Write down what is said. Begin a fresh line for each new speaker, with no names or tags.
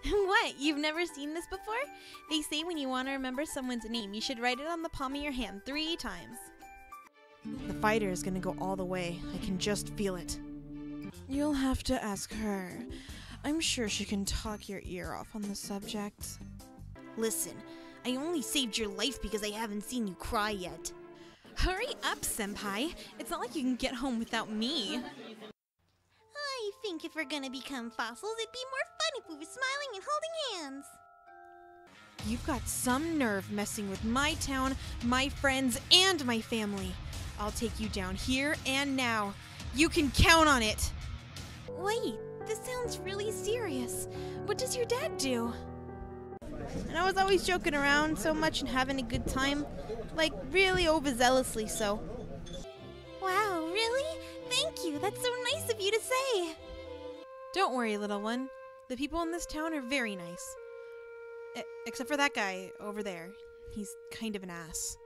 What? You've never seen this before? They say when you want to remember someone's name, you should write it on the palm of your hand 3 times.
The fighter is gonna go all the way. I can just feel it. You'll have to ask her. I'm sure she can talk your ear off on the subject.
Listen, I only saved your life because I haven't seen you cry yet. Hurry up, Senpai. It's not like you can get home without me.
I think if we're gonna become fossils, it'd be more fun if we were smiling and holding hands.
You've got some nerve messing with my town, my friends, and my family. I'll take you down here and now. You can count on it.
Wait, this sounds really serious. What does your dad do? And I was always joking around so much and having a good time. Like, really overzealously so.
Wow, really? Thank you. That's so nice of you to say.
Don't worry, little one. The people in this town are very nice. Except for that guy over there. He's kind of an ass.